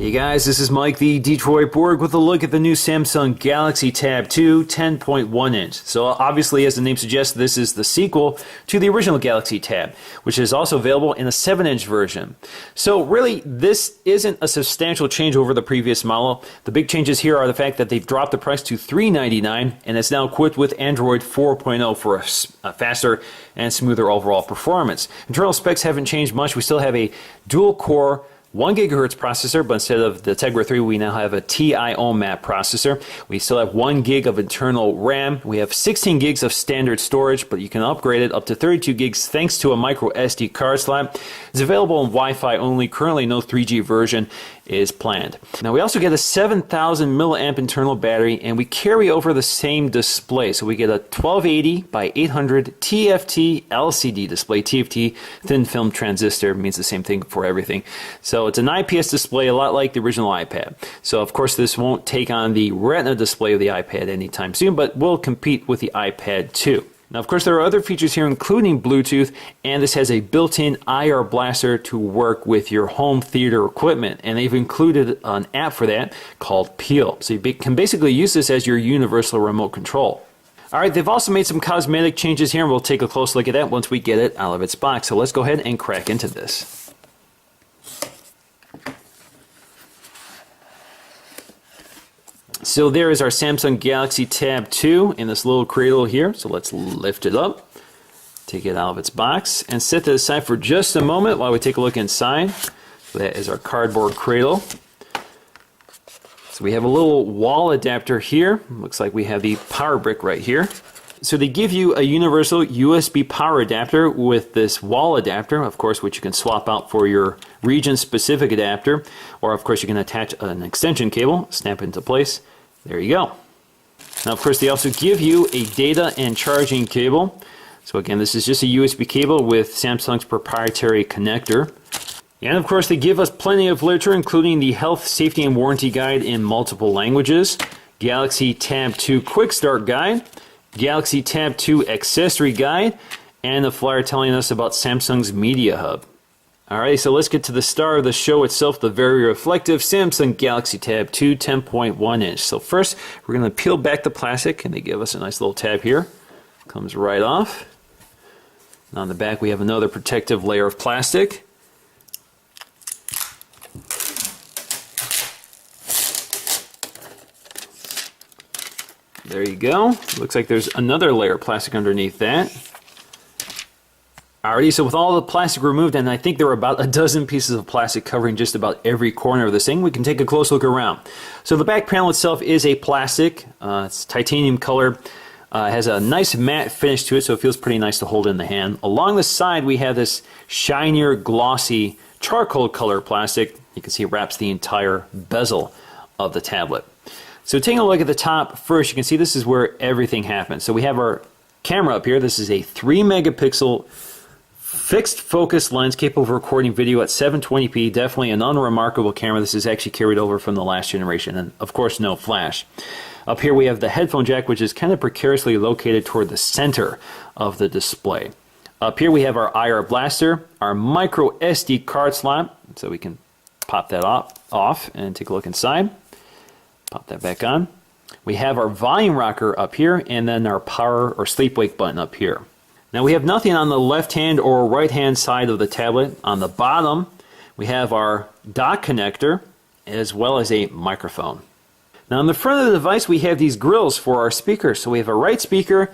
Hey guys, this is Mike the Detroit Borg with a look at the new Samsung Galaxy Tab 2 10.1 inch. So obviously, as the name suggests, this is the sequel to the original Galaxy Tab, which is also available in a 7-inch version. So really, this isn't a substantial change over the previous model. The big changes here are the fact that they've dropped the price to $399 and it's now equipped with Android 4.0 for a faster and smoother overall performance. Internal specs haven't changed much. We still have a dual-core 1 gigahertz processor, but instead of the Tegra 3, we now have a TI-OMAP processor. We still have 1 gig of internal RAM. We have 16 gigs of standard storage, but you can upgrade it up to 32 gigs thanks to a micro SD card slot. It's available on Wi-Fi only. Currently, no 3G version is planned. Now, we also get a 7,000 milliamp internal battery, and we carry over the same display. So we get a 1280 by 800 TFT LCD display. TFT, thin film transistor, means the same thing for everything. So it's an IPS display, a lot like the original iPad. So of course this won't take on the Retina display of the iPad anytime soon, but will compete with the iPad 2. Now, of course, there are other features here, including Bluetooth, and this has a built-in IR blaster to work with your home theater equipment, and they've included an app for that called Peel. So you can basically use this as your universal remote control. Alright, they've also made some cosmetic changes here, and we'll take a close look at that once we get it out of its box. So let's go ahead and crack into this. So there is our Samsung Galaxy Tab 2 in this little cradle here. So let's lift it up, take it out of its box, and set that aside for just a moment while we take a look inside. So that is our cardboard cradle. So we have a little wall adapter here. Looks like we have the power brick right here. So they give you a universal USB power adapter with this wall adapter, of course, which you can swap out for your region-specific adapter, or of course you can attach an extension cable, snap it into place. There you go. Now, of course, they also give you a data and charging cable. So again, this is just a USB cable with Samsung's proprietary connector. And of course, they give us plenty of literature, including the health, safety, and warranty guide in multiple languages, Galaxy Tab 2 Quick Start Guide, Galaxy Tab 2 Accessory Guide, and a flyer telling us about Samsung's Media Hub. Alright, so let's get to the star of the show itself, the very reflective Samsung Galaxy Tab 2 10.1 inch. So first, we're going to peel back the plastic, and they give us a nice little tab here. Comes right off. And on the back, we have another protective layer of plastic. There you go. Looks like there's another layer of plastic underneath that. Alrighty, so with all the plastic removed, and I think there are about a dozen pieces of plastic covering just about every corner of this thing, we can take a close look around. So the back panel itself is a plastic. It's titanium color. Has a nice matte finish to it, so it feels pretty nice to hold in the hand. Along the side, we have this shinier, glossy, charcoal color plastic. You can see it wraps the entire bezel of the tablet. So taking a look at the top first, you can see this is where everything happens. So we have our camera up here. This is a 3 megapixel fixed focus lens capable of recording video at 720p. Definitely an unremarkable camera. This is actually carried over from the last generation, and of course no flash. Up here we have the headphone jack, which is kind of precariously located toward the center of the display. Up here we have our IR blaster, our micro SD card slot, so we can pop that off and take a look inside. Pop that back on. We have our volume rocker up here, and then our power or sleep wake button up here. Now we have nothing on the left hand or right hand side of the tablet. On the bottom we have our dock connector as well as a microphone. Now on the front of the device we have these grills for our speakers. So we have a right speaker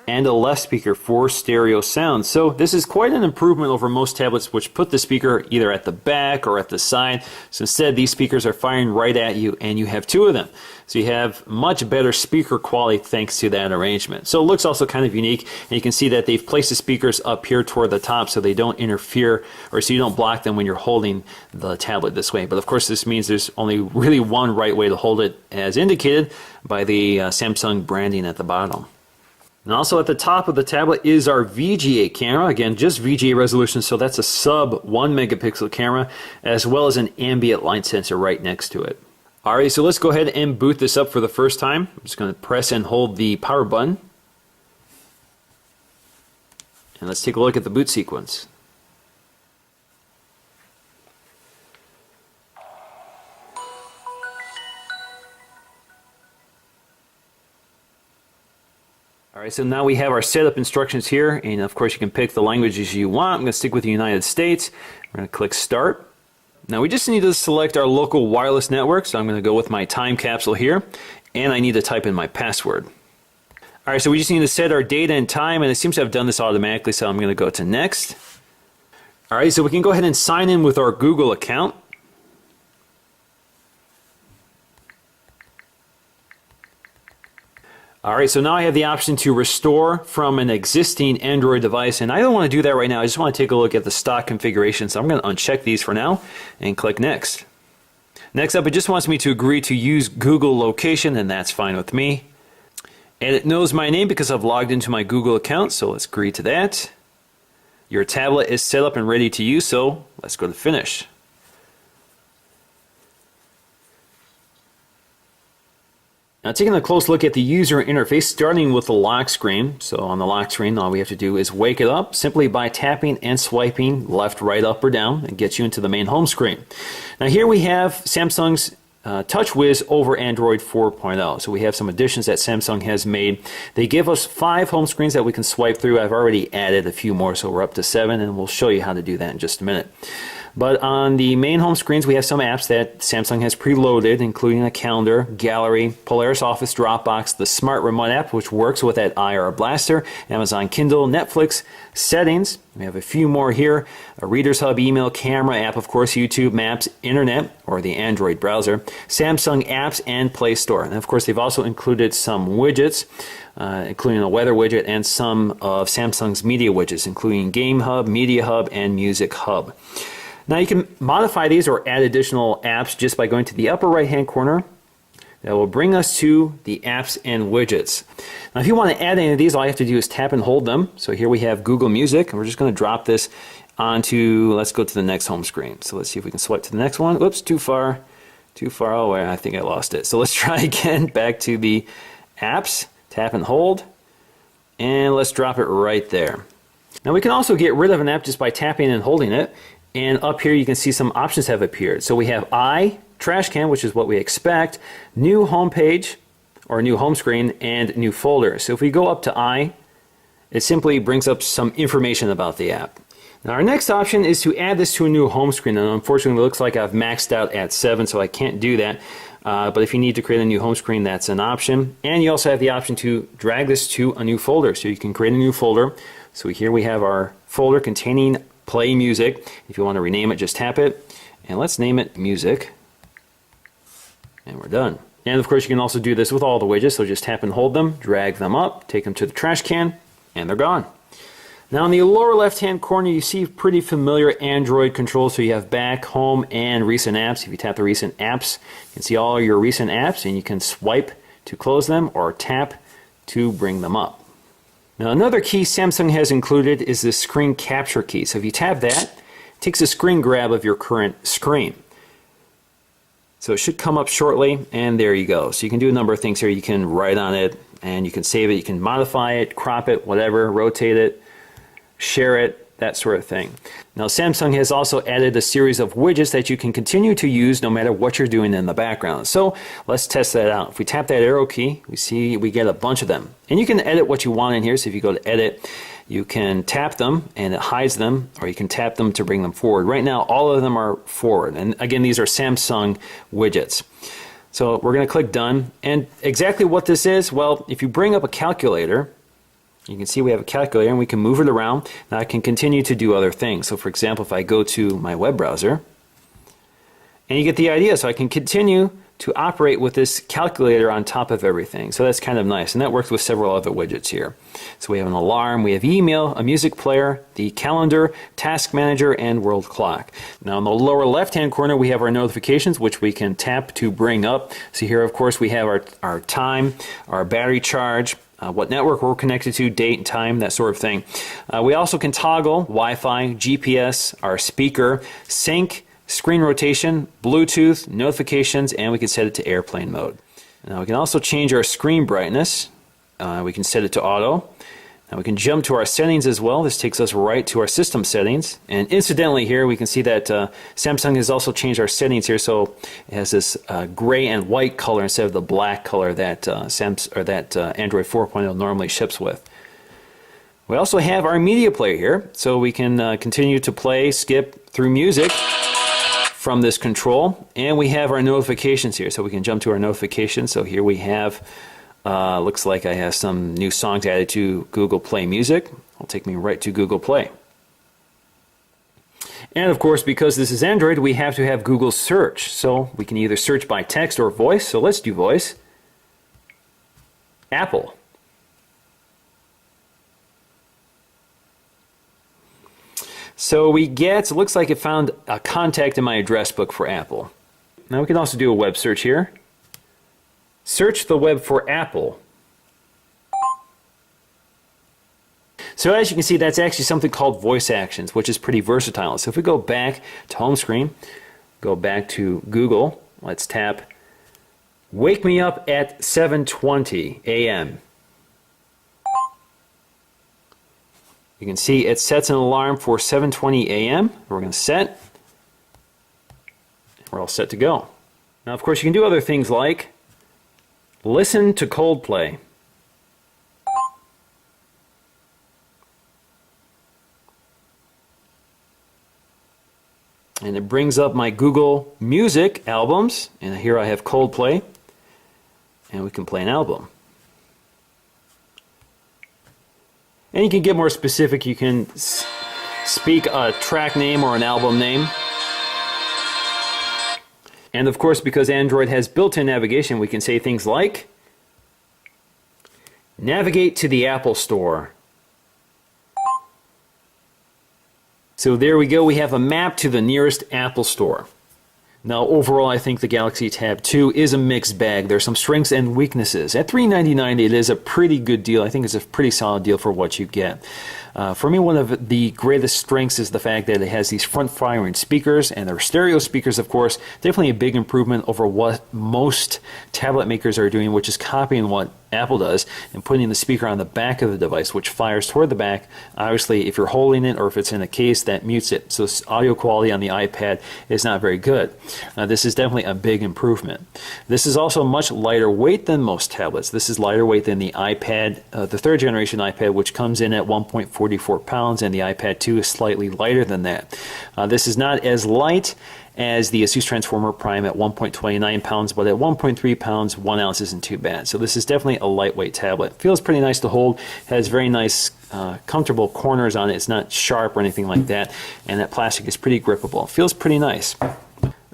and a left speaker for stereo sound. So this is quite an improvement over most tablets which put the speaker either at the back or at the side. So instead these speakers are firing right at you, and you have two of them. So you have much better speaker quality thanks to that arrangement. So it looks also kind of unique, and you can see that they've placed the speakers up here toward the top so they don't interfere, or so you don't block them when you're holding the tablet this way. But of course this means there's only really one right way to hold it, as indicated by the Samsung branding at the bottom. And also at the top of the tablet is our VGA camera. Again, just VGA resolution, so that's a sub 1 megapixel camera, as well as an ambient light sensor right next to it. Alright, so let's go ahead and boot this up for the first time. I'm just going to press and hold the power button. And let's take a look at the boot sequence. All right, so now we have our setup instructions here, and of course you can pick the languages you want. I'm going to stick with the United States. We're going to click Start. Now we just need to select our local wireless network, so I'm going to go with my time capsule here, and I need to type in my password. All right, so we just need to set our date and time, and it seems to have done this automatically, so I'm going to go to Next. All right, so we can go ahead and sign in with our Google account. Alright, so now I have the option to restore from an existing Android device, and I don't want to do that right now. I just want to take a look at the stock configuration, so I'm going to uncheck these for now and click Next. Next up, it just wants me to agree to use Google Location, and that's fine with me. And it knows my name because I've logged into my Google account, so let's agree to that. Your tablet is set up and ready to use, so let's go to Finish. Now taking a close look at the user interface, starting with the lock screen. So on the lock screen, all we have to do is wake it up simply by tapping and swiping left, right, up, or down, and get you into the main home screen. Now here we have Samsung's TouchWiz over Android 4.0. So we have some additions that Samsung has made. They give us 5 home screens that we can swipe through. I've already added a few more, so we're up to 7, and we'll show you how to do that in just a minute. But on the main home screens, we have some apps that Samsung has preloaded, including a calendar, gallery, Polaris Office, Dropbox, the Smart Remote app, which works with that IR Blaster, Amazon Kindle, Netflix, settings. We have a few more here. A Reader's Hub, email, camera app, of course, YouTube, Maps, Internet, or the Android browser, Samsung Apps, and Play Store. And of course, they've also included some widgets, including a weather widget and some of Samsung's media widgets, including Game Hub, Media Hub, and Music Hub. Now you can modify these or add additional apps just by going to the upper right hand corner. That will bring us to the apps and widgets. Now if you want to add any of these, all you have to do is tap and hold them. So here we have Google Music, and we're just going to drop this onto, let's go to the next home screen. So let's see if we can swipe to the next one. Oops, too far. Oh, I think I lost it. So let's try again, back to the apps, tap and hold, and let's drop it right there. Now we can also get rid of an app just by tapping and holding it. And up here you can see some options have appeared. So we have Trash Can, which is what we expect, New Home Page, or New Home Screen, and New Folder. So if we go up to it simply brings up some information about the app. Now our next option is to add this to a new home screen, and unfortunately it looks like I've maxed out at 7, so I can't do that. But if you need to create a new home screen, that's an option. And you also have the option to drag this to a new folder. So you can create a new folder. So here we have our folder containing Play Music. If you want to rename it, just tap it, and let's name it Music, and we're done. And of course you can also do this with all the widgets, so just tap and hold them, drag them up, take them to the trash can, and they're gone. Now in the lower left hand corner you see pretty familiar Android controls, so you have back, home, and recent apps. If you tap the recent apps, you can see all your recent apps, and you can swipe to close them or tap to bring them up. Now another key Samsung has included is the screen capture key. So if you tap that, it takes a screen grab of your current screen. So it should come up shortly, and there you go. So you can do a number of things here. You can write on it, and you can save it, you can modify it, crop it, whatever, rotate it, share it, that sort of thing. Now Samsung has also added a series of widgets that you can continue to use no matter what you're doing in the background. So let's test that out. If we tap that arrow key, we get a bunch of them. And you can edit what you want in here. So if you go to edit, you can tap them and it hides them, or you can tap them to bring them forward. Right now all of them are forward, and again these are Samsung widgets. So we're going to click done, and exactly what this is, well, if you bring up a calculator, you can see we have a calculator and we can move it around. Now I can continue to do other things. So for example, if I go to my web browser, and you get the idea, so I can continue to operate with this calculator on top of everything. So that's kind of nice, and that works with several other widgets here. So we have an alarm, we have email, a music player, the calendar, task manager, and world clock. Now in the lower left hand corner we have our notifications, which we can tap to bring up. So here of course we have our time, our battery charge, what network we're connected to, date and time, that sort of thing. We also can toggle Wi-Fi, GPS, our speaker, sync, screen rotation, Bluetooth, notifications, and we can set it to airplane mode. Now we can also change our screen brightness. We can set it to auto. Now we can jump to our settings as well. This takes us right to our system settings. And incidentally here we can see that Samsung has also changed our settings here, so it has this gray and white color instead of the black color that Android 4.0 normally ships with. We also have our media player here, so we can continue to play, skip through music from this control. And we have our notifications here, so we can jump to our notifications. So here we have looks like I have some new songs added to Google Play Music. It'll take me right to Google Play. And of course, because this is Android, we have to have Google Search. So we can either search by text or voice. So let's do voice. Apple. So we get, it looks like it found a contact in my address book for Apple. Now we can also do a web search here. Search the web for Apple. So as you can see, that's actually something called voice actions, which is pretty versatile. So if we go back to home screen, go back to Google, let's tap Wake Me Up at 7:20 a.m. You can see it sets an alarm for 7:20 a.m. We're going to set. We're all set to go. Now, of course, you can do other things like listen to Coldplay. And it brings up my Google Music albums. And here I have Coldplay. And we can play an album. And you can get more specific. You can speak a track name or an album name. And of course, because Android has built-in navigation, we can say things like navigate to the Apple Store. So there we go, we have a map to the nearest Apple Store. Now overall, I think the Galaxy Tab 2 is a mixed bag. There's some strengths and weaknesses. At $399, it is a pretty good deal. I think it's a pretty solid deal for what you get. For me, one of the greatest strengths is the fact that it has these front-firing speakers, and their stereo speakers, of course, definitely a big improvement over what most tablet makers are doing, which is copying what Apple does and putting the speaker on the back of the device, which fires toward the back. Obviously, if you're holding it or if it's in a case, that mutes it. So audio quality on the iPad is not very good. This is definitely a big improvement. This is also much lighter weight than most tablets. This is lighter weight than the iPad, the third generation iPad, which comes in at 1.44 pounds, and the iPad 2 is slightly lighter than that. This is not as light as the Asus Transformer Prime at 1.29 pounds, but at 1.3 pounds, 1 ounce isn't too bad. So this is definitely a lightweight tablet. Feels pretty nice to hold, has very nice comfortable corners on it. It's not sharp or anything like that, and that plastic is pretty grippable. Feels pretty nice.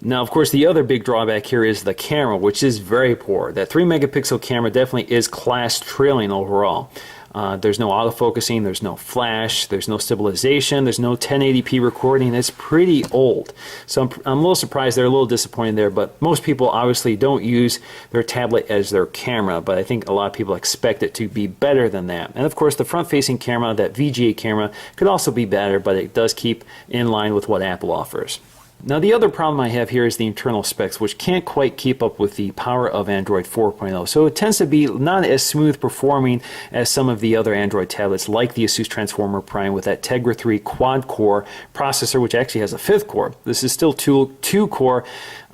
Now, of course, the other big drawback here is the camera, which is very poor. That 3 megapixel camera definitely is class trailing overall. There's no autofocusing, there's no flash, there's no stabilization, there's no 1080p recording. It's pretty old. So I'm a little surprised, they're a little disappointed there, but most people obviously don't use their tablet as their camera, but I think a lot of people expect it to be better than that. And of course, the front-facing camera, that VGA camera, could also be better, but it does keep in line with what Apple offers. Now the other problem I have here is the internal specs, which can't quite keep up with the power of Android 4.0. So it tends to be not as smooth performing as some of the other Android tablets, like the Asus Transformer Prime with that Tegra 3 quad-core processor, which actually has a 5th core. This is still two-core,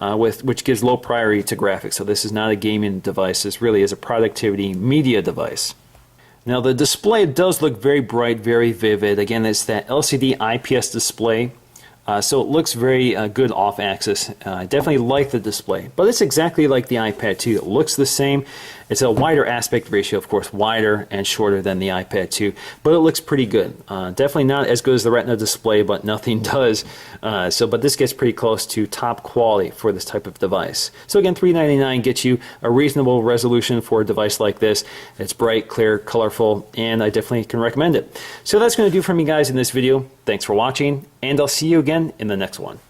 which gives low priority to graphics. So this is not a gaming device. This really is a productivity media device. Now the display does look very bright, very vivid. Again, it's that LCD IPS display. So it looks very good off-axis. I definitely like the display, but it's exactly like the iPad 2. It looks the same. It's a wider aspect ratio, of course, wider and shorter than the iPad 2, but it looks pretty good. Definitely not as good as the Retina display, but nothing does. But this gets pretty close to top quality for this type of device. So again, $399 gets you a reasonable resolution for a device like this. It's bright, clear, colorful, and I definitely can recommend it. So that's going to do for me, guys, in this video. Thanks for watching, and I'll see you again in the next one.